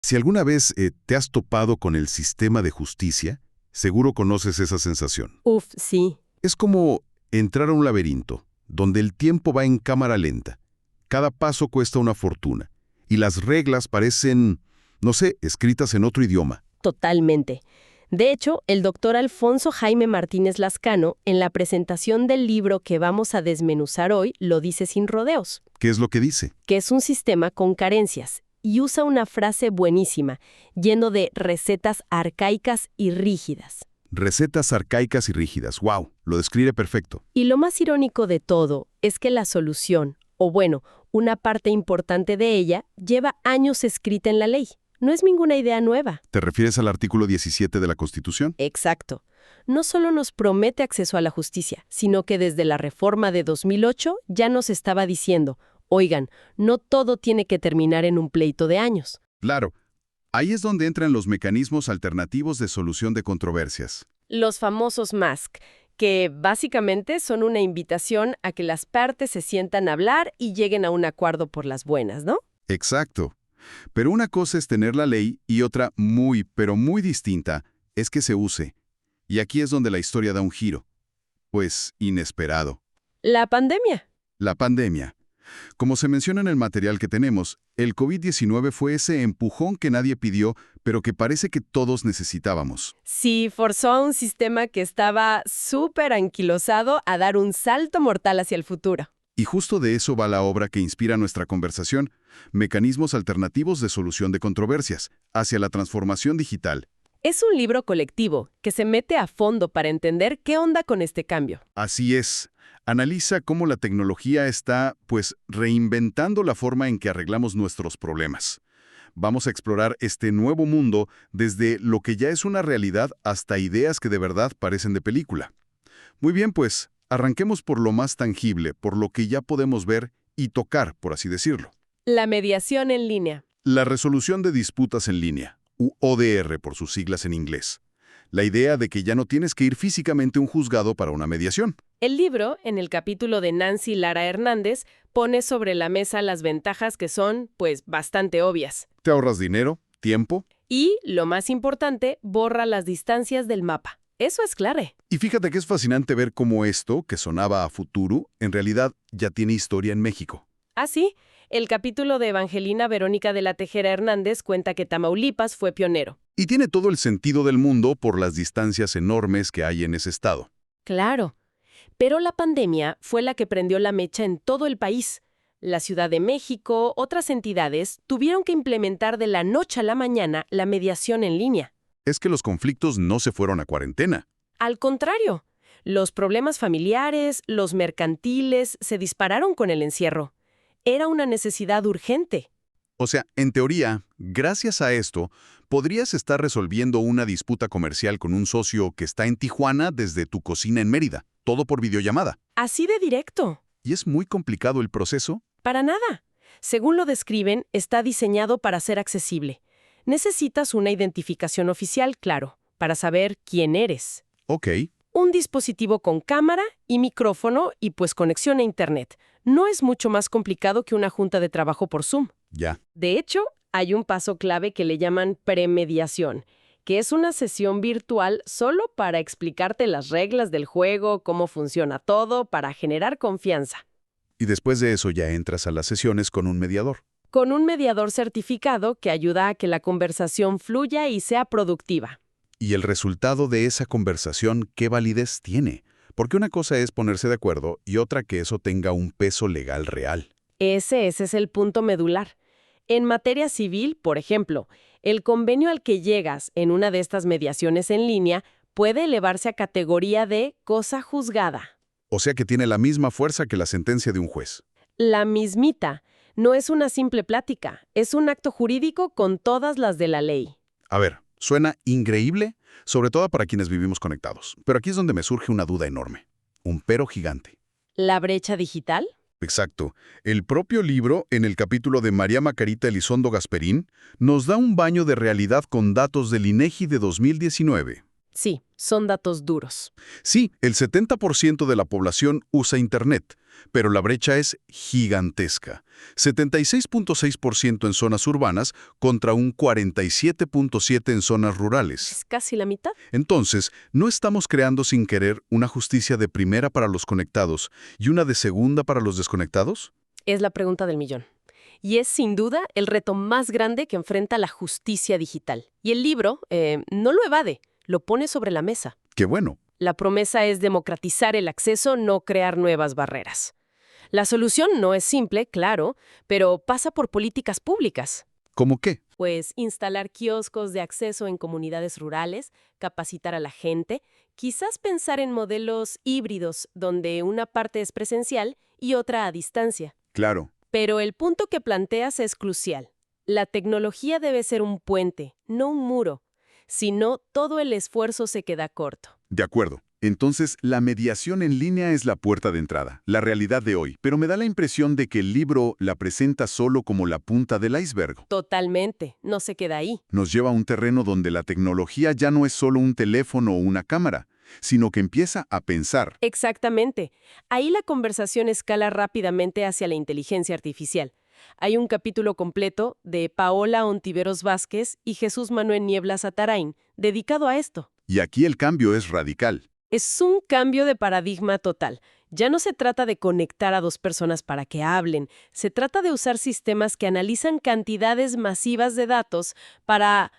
Si alguna vez te has topado con el sistema de justicia, seguro conoces esa sensación. Uf, sí. Es como entrar a un laberinto, donde el tiempo va en cámara lenta. Cada paso cuesta una fortuna, y las reglas parecen, no sé, escritas en otro idioma. Totalmente. De hecho, el doctor Alfonso Jaime Martínez Lascano, en la presentación del libro que vamos a desmenuzar hoy, lo dice sin rodeos, ¿Qué es lo que dice? que es un sistema con carencias, y usa una frase buenísima, lleno de recetas arcaicas y rígidas. Recetas arcaicas y rígidas. ¡Wow! Lo describe perfecto. Y lo más irónico de todo es que la solución, o bueno, una parte importante de ella, lleva años escrita en la ley. No es ninguna idea nueva. ¿Te refieres al artículo 17 de la Constitución? Exacto. No solo nos promete acceso a la justicia, sino que desde la reforma de 2008 ya nos estaba diciendo, oigan, no todo tiene que terminar en un pleito de años. Claro. Ahí es donde entran los mecanismos alternativos de solución de controversias. Los famosos MASC, que básicamente son una invitación a que las partes se sientan a hablar y lleguen a un acuerdo por las buenas, ¿no? Exacto. Pero una cosa es tener la ley y otra muy, pero muy distinta es que se use. Y aquí es donde la historia da un giro. Pues inesperado. La pandemia. La pandemia. Como se menciona en el material que tenemos, el COVID-19 fue ese empujón que nadie pidió, pero que parece que todos necesitábamos. Sí, forzó a un sistema que estaba súper anquilosado a dar un salto mortal hacia el futuro. Y justo de eso va la obra que inspira nuestra conversación, Mecanismos Alternativos de Solución de Controversias, hacia la transformación digital. Es un libro colectivo que se mete a fondo para entender qué onda con este cambio. Así es. Analiza cómo la tecnología está, pues, reinventando la forma en que arreglamos nuestros problemas. Vamos a explorar este nuevo mundo desde lo que ya es una realidad hasta ideas que de verdad parecen de película. Muy bien, pues, arranquemos por lo más tangible, por lo que ya podemos ver y tocar, por así decirlo. La mediación en línea. La resolución de disputas en línea, u ODR por sus siglas en inglés. La idea de que ya no tienes que ir físicamente a un juzgado para una mediación. El libro, en el capítulo de Nancy Lara Hernández, pone sobre la mesa las ventajas que son, pues, bastante obvias. Te ahorras dinero, tiempo. Y, lo más importante, borra las distancias del mapa. Eso es clave. Y fíjate que es fascinante ver cómo esto, que sonaba a futuro, en realidad ya tiene historia en México. Ah, sí. El capítulo de Evangelina Verónica de la Tejera Hernández cuenta que Tamaulipas fue pionero. Y tiene todo el sentido del mundo por las distancias enormes que hay en ese estado. Claro. Pero la pandemia fue la que prendió la mecha en todo el país. La Ciudad de México, otras entidades, tuvieron que implementar de la noche a la mañana la mediación en línea. Es que los conflictos no se fueron a cuarentena. Al contrario, los problemas familiares, los mercantiles, se dispararon con el encierro. Era una necesidad urgente. O sea, en teoría, gracias a esto, podrías estar resolviendo una disputa comercial con un socio que está en Tijuana desde tu cocina en Mérida, todo por videollamada. Así de directo. ¿Y es muy complicado el proceso? Para nada. Según lo describen, está diseñado para ser accesible. Necesitas una identificación oficial, claro, para saber quién eres. Ok. Un dispositivo con cámara y micrófono y pues conexión a Internet. No es mucho más complicado que una junta de trabajo por Zoom. Ya. De hecho, hay un paso clave que le llaman premediación, que es una sesión virtual solo para explicarte las reglas del juego, cómo funciona todo, para generar confianza. Y después de eso ya entras a las sesiones con un mediador. Con un mediador certificado que ayuda a que la conversación fluya y sea productiva. Y el resultado de esa conversación, ¿qué validez tiene? Porque una cosa es ponerse de acuerdo y otra que eso tenga un peso legal real. Ese es el punto medular. En materia civil, por ejemplo, el convenio al que llegas en una de estas mediaciones en línea puede elevarse a categoría de cosa juzgada. O sea que tiene la misma fuerza que la sentencia de un juez. La mismita. No es una simple plática, es un acto jurídico con todas las de la ley. A ver, suena increíble, sobre todo para quienes vivimos conectados. Pero aquí es donde me surge una duda enorme. Un pero gigante. ¿La brecha digital? Exacto. El propio libro, en el capítulo de María Macarita Elizondo Gasperín, nos da un baño de realidad con datos del INEGI de 2019. Sí, son datos duros. Sí, el 70% de la población usa Internet, pero la brecha es gigantesca. 76.6% en zonas urbanas contra un 47.7% en zonas rurales. Es casi la mitad. Entonces, ¿no estamos creando sin querer una justicia de primera para los conectados y una de segunda para los desconectados? Es la pregunta del millón. Y es sin duda el reto más grande que enfrenta la justicia digital. Y el libro no lo evade, lo pone sobre la mesa. ¡Qué bueno! La promesa es democratizar el acceso, no crear nuevas barreras. La solución no es simple, claro, pero pasa por políticas públicas. ¿Cómo qué? Pues instalar kioscos de acceso en comunidades rurales, capacitar a la gente, quizás pensar en modelos híbridos donde una parte es presencial y otra a distancia. Claro. Pero el punto que planteas es crucial. La tecnología debe ser un puente, no un muro. Si no, todo el esfuerzo se queda corto. De acuerdo. Entonces, la mediación en línea es la puerta de entrada, la realidad de hoy, pero me da la impresión de que el libro la presenta solo como la punta del iceberg. Totalmente, no se queda ahí. Nos lleva a un terreno donde la tecnología ya no es solo un teléfono o una cámara, sino que empieza a pensar. Exactamente. Ahí la conversación escala rápidamente hacia la inteligencia artificial. Hay un capítulo completo de Paola Ontiveros Vázquez y Jesús Manuel Nieblas Atarain dedicado a esto. Y aquí el cambio es radical. Es un cambio de paradigma total. Ya no se trata de conectar a dos personas para que hablen, se trata de usar sistemas que analizan cantidades masivas de datos para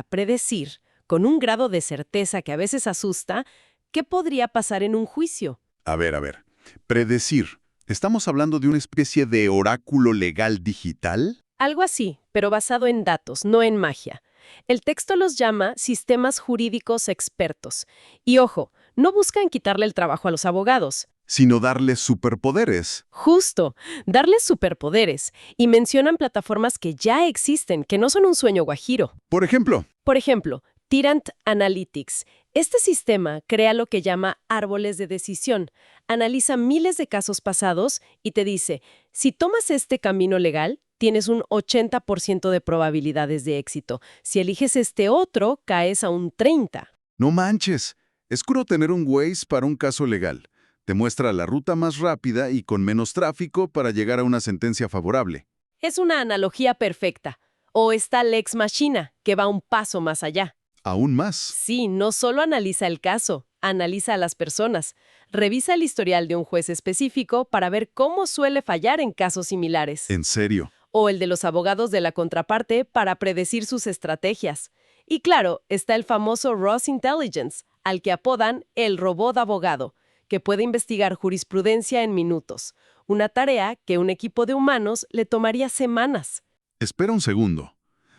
predecir, con un grado de certeza que a veces asusta, qué podría pasar en un juicio. A ver. Predecir. ¿Estamos hablando de una especie de oráculo legal digital? Algo así, pero basado en datos, no en magia. El texto los llama sistemas jurídicos expertos. Y ojo, no buscan quitarle el trabajo a los abogados. Sino darles superpoderes. Justo, darles superpoderes. Y mencionan plataformas que ya existen, que no son un sueño guajiro. Por ejemplo, Por ejemplo, Tyrant Analytics. Este sistema crea lo que llama árboles de decisión. Analiza miles de casos pasados y te dice, si tomas este camino legal, tienes un 80% de probabilidades de éxito. Si eliges este otro, caes a un 30%. no manches. Es crudo tener un Waze para un caso legal. Te muestra la ruta más rápida y con menos tráfico para llegar a una sentencia favorable. Es una analogía perfecta. O está Lex Machina, que va un paso más allá. Aún más. Sí, no solo analiza el caso, analiza a las personas. Revisa el historial de un juez específico para ver cómo suele fallar en casos similares. En serio. O el de los abogados de la contraparte para predecir sus estrategias. Y claro, está el famoso Ross Intelligence, al que apodan el robot abogado, que puede investigar jurisprudencia en minutos, una tarea que un equipo de humanos le tomaría semanas. Espera un segundo.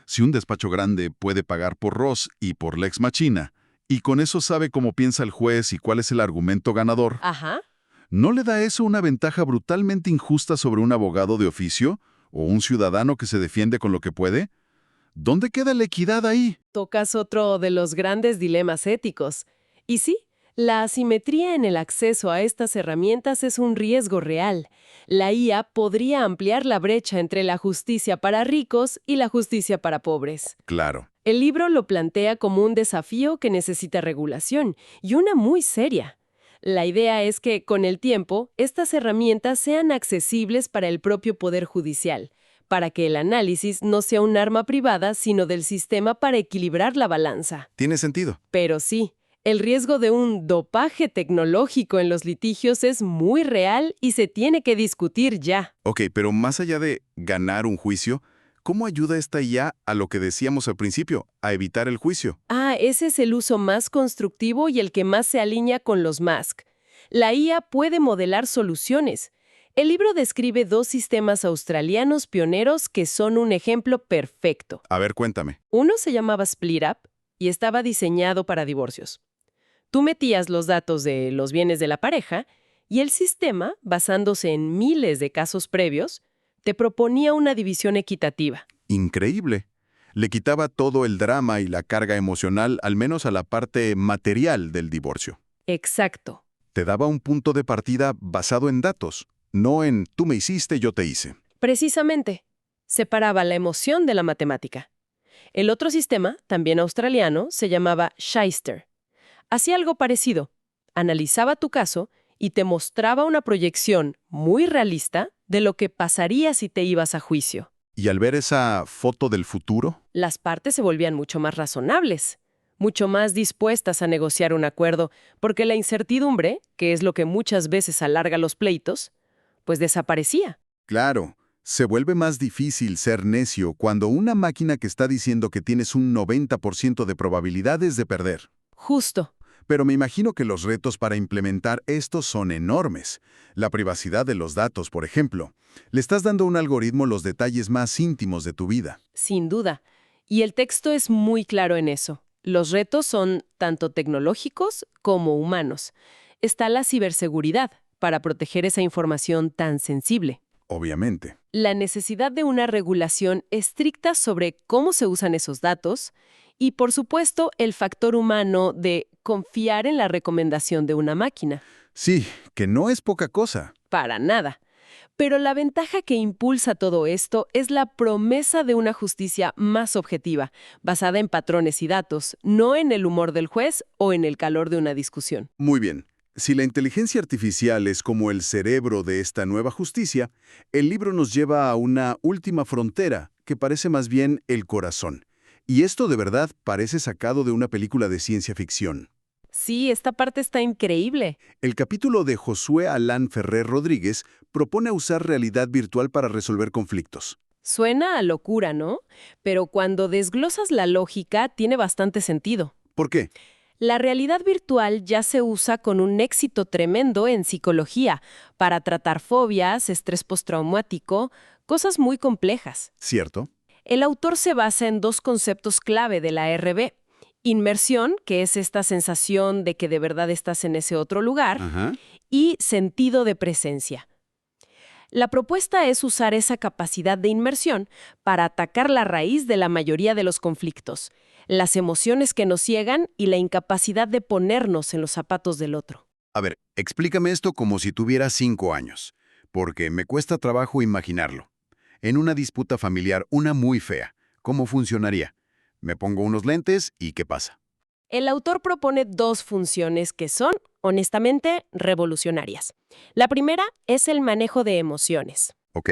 Si un despacho grande puede pagar por Ross y por Lex Machina, y con eso sabe cómo piensa el juez y cuál es el argumento ganador, Ajá. ¿no le da eso una ventaja brutalmente injusta sobre un abogado de oficio o un ciudadano que se defiende con lo que puede? ¿Dónde queda la equidad ahí? Tocas otro de los grandes dilemas éticos. Y sí, la asimetría en el acceso a estas herramientas es un riesgo real. La IA podría ampliar la brecha entre la justicia para ricos y la justicia para pobres. Claro. El libro lo plantea como un desafío que necesita regulación, y una muy seria. La idea es que, con el tiempo, estas herramientas sean accesibles para el propio Poder Judicial, para que el análisis no sea un arma privada, sino del sistema para equilibrar la balanza. Tiene sentido. Pero sí, el riesgo de un dopaje tecnológico en los litigios es muy real y se tiene que discutir ya. Ok, pero más allá de ganar un juicio, ¿cómo ayuda esta IA a lo que decíamos al principio, a evitar el juicio? Ese es el uso más constructivo y el que más se alinea con los MASC. La IA puede modelar soluciones. El libro describe dos sistemas australianos pioneros que son un ejemplo perfecto. A ver, cuéntame. Uno se llamaba SplitUp y estaba diseñado para divorcios. Tú metías los datos de los bienes de la pareja y el sistema, basándose en miles de casos previos, te proponía una división equitativa. Increíble. Le quitaba todo el drama y la carga emocional, al menos a la parte material del divorcio. Exacto. Te daba un punto de partida basado en datos, no en tú me hiciste, yo te hice. Precisamente. Separaba la emoción de la matemática. El otro sistema, también australiano, se llamaba Shyster. Hacía algo parecido. Analizaba tu caso y te mostraba una proyección muy realista de lo que pasaría si te ibas a juicio. Y al ver esa foto del futuro, Las partes se volvían mucho más razonables, mucho más dispuestas a negociar un acuerdo, porque la incertidumbre, que es lo que muchas veces alarga los pleitos, pues desaparecía. claro, se vuelve más difícil ser necio cuando una máquina que está diciendo que tienes un 90% de probabilidades de perder. Justo. Pero me imagino que los retos para implementar esto son enormes. La privacidad de los datos, por ejemplo. Le estás dando a un algoritmo los detalles más íntimos de tu vida. Sin duda. Y el texto es muy claro en eso. Los retos son tanto tecnológicos como humanos. Está la ciberseguridad para proteger esa información tan sensible. Obviamente. La necesidad de una regulación estricta sobre cómo se usan esos datos y, por supuesto, el factor humano de confiar en la recomendación de una máquina. Sí, que no es poca cosa. Para nada. Pero la ventaja que impulsa todo esto es la promesa de una justicia más objetiva, basada en patrones y datos, no en el humor del juez o en el calor de una discusión. Muy bien. Si la inteligencia artificial es como el cerebro de esta nueva justicia, el libro nos lleva a una última frontera, que parece más bien el corazón. Y esto de verdad parece sacado de una película de ciencia ficción. Sí, esta parte está increíble. El capítulo de Josué Alán Ferrer Rodríguez propone usar realidad virtual para resolver conflictos. Suena a locura, ¿no? Pero cuando desglosas la lógica, tiene bastante sentido. ¿Por qué? La realidad virtual ya se usa con un éxito tremendo en psicología para tratar fobias, estrés postraumático, cosas muy complejas. ¿Cierto? El autor se basa en dos conceptos clave de la RB. Inmersión, que es esta sensación de que de verdad estás en ese otro lugar, Ajá. y sentido de presencia. La propuesta es usar esa capacidad de inmersión para atacar la raíz de la mayoría de los conflictos, las emociones que nos ciegan y la incapacidad de ponernos en los zapatos del otro. A ver, explícame esto como si tuviera 5 años, porque me cuesta trabajo imaginarlo. En una disputa familiar, una muy fea, ¿cómo funcionaría? Me pongo unos lentes y ¿qué pasa? El autor propone dos funciones que son, honestamente, revolucionarias. La primera es el manejo de emociones. ¿Ok?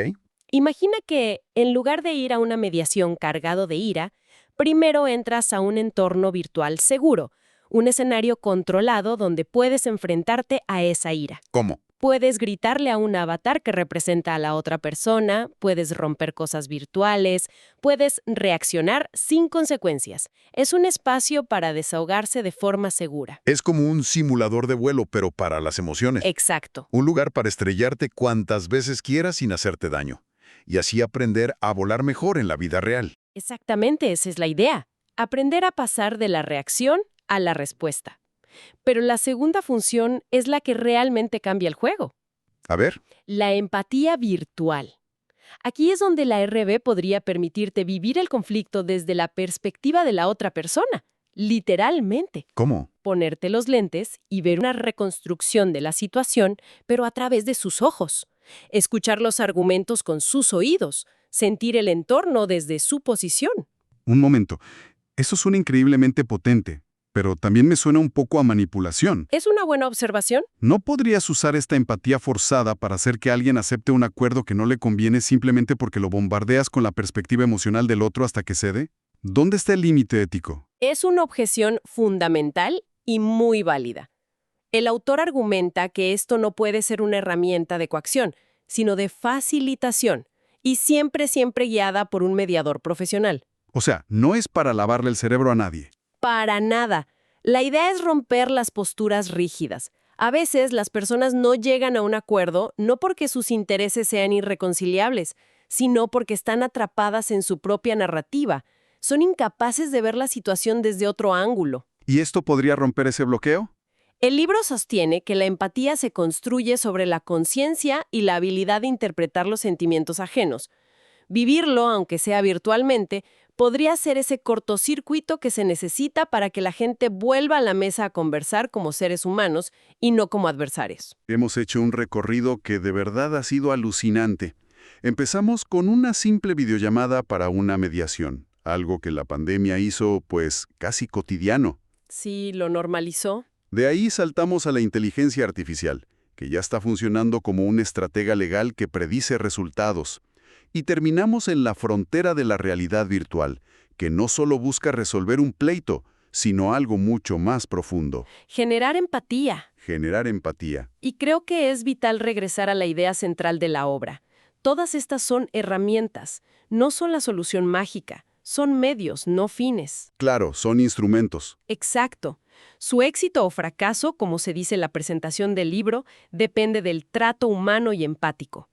Imagina que, en lugar de ir a una mediación cargado de ira, primero entras a un entorno virtual seguro, un escenario controlado donde puedes enfrentarte a esa ira. ¿Cómo? Puedes gritarle a un avatar que representa a la otra persona, puedes romper cosas virtuales, puedes reaccionar sin consecuencias. Es un espacio para desahogarse de forma segura. Es como un simulador de vuelo, pero para las emociones. Exacto. Un lugar para estrellarte cuantas veces quieras sin hacerte daño. Y así aprender a volar mejor en la vida real. Exactamente, esa es la idea. Aprender a pasar de la reacción a la respuesta. Pero la segunda función es la que realmente cambia el juego. A ver, La empatía virtual. Aquí es donde la RB podría permitirte vivir el conflicto desde la perspectiva de la otra persona, literalmente. ¿cómo? Ponerte los lentes y ver una reconstrucción de la situación, pero a través de sus ojos. Escuchar los argumentos con sus oídos, sentir el entorno desde su posición. Un momento. Eso suena increíblemente potente, pero también me suena un poco a manipulación. ¿Es una buena observación? ¿No podrías usar esta empatía forzada para hacer que alguien acepte un acuerdo que no le conviene simplemente porque lo bombardeas con la perspectiva emocional del otro hasta que cede? ¿Dónde está el límite ético? Es una objeción fundamental y muy válida. El autor argumenta que esto no puede ser una herramienta de coacción, sino de facilitación, y siempre guiada por un mediador profesional. O sea, no es para lavarle el cerebro a nadie. Para nada. La idea es romper las posturas rígidas. A veces las personas no llegan a un acuerdo no porque sus intereses sean irreconciliables, sino porque están atrapadas en su propia narrativa. Son incapaces de ver la situación desde otro ángulo. ¿Y esto podría romper ese bloqueo? El libro sostiene que la empatía se construye sobre la conciencia y la habilidad de interpretar los sentimientos ajenos. Vivirlo, aunque sea virtualmente, podría ser ese cortocircuito que se necesita para que la gente vuelva a la mesa a conversar como seres humanos y no como adversarios. Hemos hecho un recorrido que de verdad ha sido alucinante. Empezamos con una simple videollamada para una mediación, algo que la pandemia hizo, pues, casi cotidiano. Sí, lo normalizó. De ahí saltamos a la inteligencia artificial, que ya está funcionando como un estratega legal que predice resultados. Y terminamos en la frontera de la realidad virtual, que no solo busca resolver un pleito, sino algo mucho más profundo: Generar empatía. generar empatía. Y creo que es vital regresar a la idea central de la obra. Todas estas son herramientas, no son la solución mágica, son medios, no fines. Claro, son instrumentos. Exacto. Su éxito o fracaso, como se dice en la presentación del libro, depende del trato humano y empático.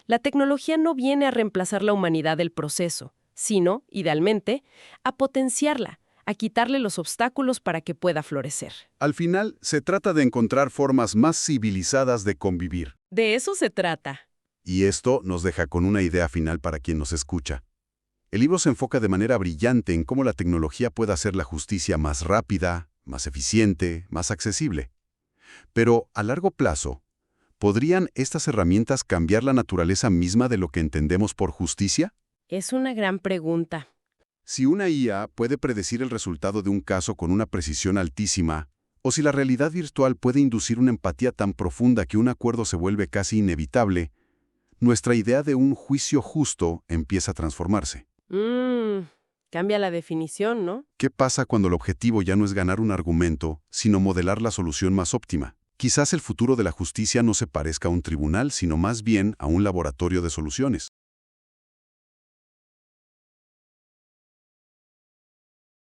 La tecnología no viene a reemplazar la humanidad del proceso, sino, idealmente, a potenciarla, a quitarle los obstáculos para que pueda florecer. Al final, se trata de encontrar formas más civilizadas de convivir. De eso se trata. Y esto nos deja con una idea final para quien nos escucha. El libro se enfoca de manera brillante en cómo la tecnología puede hacer la justicia más rápida, más eficiente, más accesible. Pero, a largo plazo, ¿podrían estas herramientas cambiar la naturaleza misma de lo que entendemos por justicia? Es una gran pregunta. Si una IA puede predecir el resultado de un caso con una precisión altísima, o si la realidad virtual puede inducir una empatía tan profunda que un acuerdo se vuelve casi inevitable, nuestra idea de un juicio justo empieza a transformarse. Cambia la definición, ¿no? ¿Qué pasa cuando el objetivo ya no es ganar un argumento, sino modelar la solución más óptima? Quizás el futuro de la justicia no se parezca a un tribunal, sino más bien a un laboratorio de soluciones.